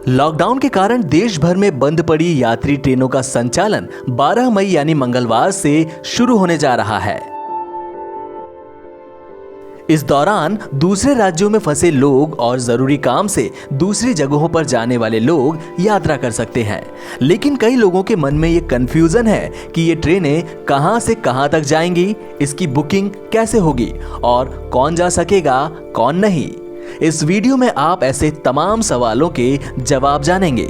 Lockdown के कारण देश भर में बंद पड़ी यात्री ट्रेनों का संचालन 12 मई यानी मंगलवार से शुरू होने जा रहा है। इस दौरान दूसरे राज्यों में फंसे लोग और जरूरी काम से दूसरी जगहों पर जाने वाले लोग यात्रा कर सकते हैं। लेकिन कई लोगों के मन में ये कंफ्यूजन है कि ये ट्रेनें कहां से कहां तक जाएंगी, इसकी बुकिंग कैसे होगी और कौन जा सकेगा कौन नहीं। इस वीडियो में आप ऐसे तमाम सवालों के जवाब जानेंगे।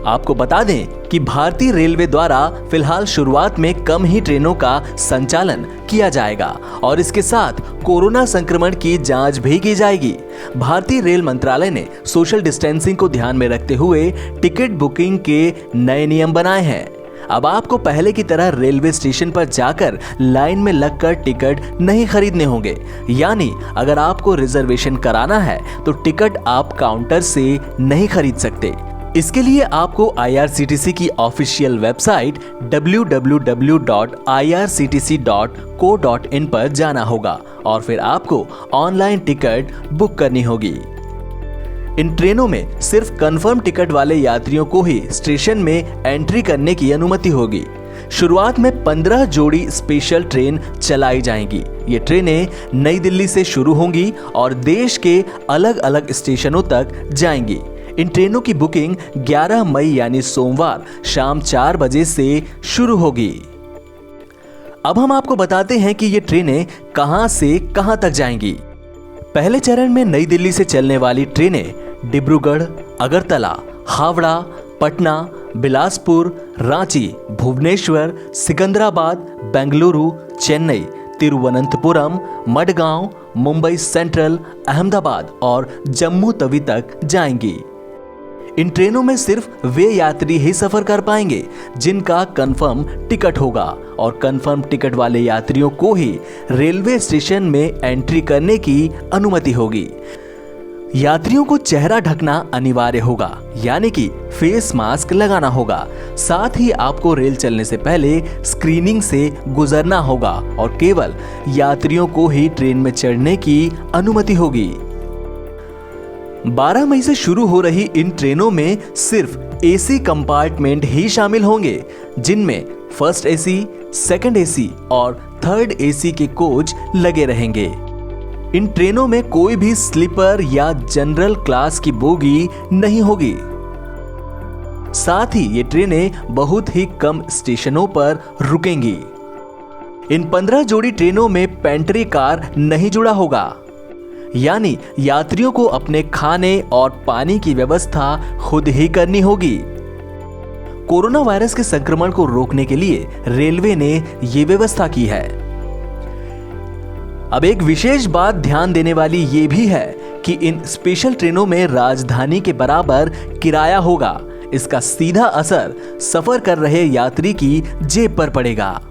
आपको बता दें कि भारतीय रेलवे द्वारा फिलहाल शुरुआत में कम ही ट्रेनों का संचालन किया जाएगा और इसके साथ कोरोना संक्रमण की जांच भी की जाएगी। भारतीय रेल मंत्रालय ने सोशल डिस्टेंसिंग को ध्यान में रखते हुए टिकट बुकिंग के नए नियम बनाए हैं। अब आपको पहले की तरह रेलवे स्टेशन पर जाकर लाइन में लगकर टिकट नहीं खरीदने होंगे। यानी अगर आपको रिजर्वेशन कराना है तो टिकट आप काउंटर से नहीं खरीद सकते। इसके लिए आपको IRCTC की ऑफिशियल वेबसाइट www.irctc.co.in पर जाना होगा और फिर आपको ऑनलाइन टिकट बुक करनी होगी। इन ट्रेनों में सिर्फ कंफर्म टिकट वाले यात्रियों को ही स्टेशन में एंट्री करने की अनुमति होगी। शुरुआत में 15 जोड़ी स्पेशल ट्रेन चलाई जाएंगी। ये ट्रेनें नई दिल्ली से शुरू होंगी और देश के अलग अलग स्टेशनों तक जाएंगी। इन ट्रेनों की बुकिंग 11 मई यानी सोमवार शाम 4 बजे से शुरू होगी। अब हम आपको बताते हैं कि ये ट्रेनें कहां से कहां तक जाएंगी। पहले चरण में नई दिल्ली से चलने वाली ट्रेनें डिब्रूगढ़, अगरतला, हावड़ा, पटना, बिलासपुर, रांची, भुवनेश्वर, सिकंदराबाद, बेंगलुरु, चेन्नई, तिरुवनंतपुरम, मडगांव, मुंबई सेंट्रल, अहमदाबाद और जम्मू तवी तक जाएंगी। इन ट्रेनों में सिर्फ वे यात्री ही सफर कर पाएंगे जिनका कंफर्म टिकट होगा और कंफर्म टिकट वाले यात्रियों को ही रेलवे स्टेशन में एंट्री करने की अनुमति होगी। यात्रियों को चेहरा ढकना अनिवार्य होगा, यानी कि फेस मास्क लगाना होगा। साथ ही आपको रेल चलने से पहले स्क्रीनिंग से गुजरना होगा और केवल यात्रियों को ही ट्रेन में चढ़ने की अनुमति होगी। 12 मई से शुरू हो रही इन ट्रेनों में सिर्फ AC कंपार्टमेंट ही शामिल होंगे, जिनमें फर्स्ट AC, सेकंड AC और थर्ड AC के कोच लगे रहेंगे। इन ट्रेनों में कोई भी स्लीपर या जनरल क्लास की बोगी नहीं होगी। साथ ही ये ट्रेनें बहुत ही कम स्टेशनों पर रुकेंगी। इन 15 जोड़ी ट्रेनों में पेंट्री कार नहीं जुड़ा होगा, यानी यात्रियों को अपने खाने और पानी की व्यवस्था खुद ही करनी होगी। कोरोना वायरस के संक्रमण को रोकने के लिए रेलवे ने ये व्यवस्था की है। अब एक विशेष बात ध्यान देने वाली ये भी है कि इन स्पेशल ट्रेनों में राजधानी के बराबर किराया होगा। इसका सीधा असर सफर कर रहे यात्री की जेब पर पड़ेगा।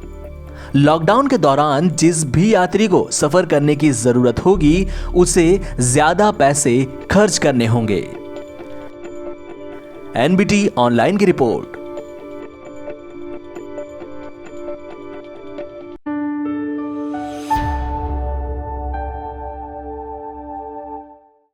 लॉकडाउन के दौरान जिस भी यात्री को सफर करने की जरूरत होगी उसे ज्यादा पैसे खर्च करने होंगे। NBT ऑनलाइन की रिपोर्ट।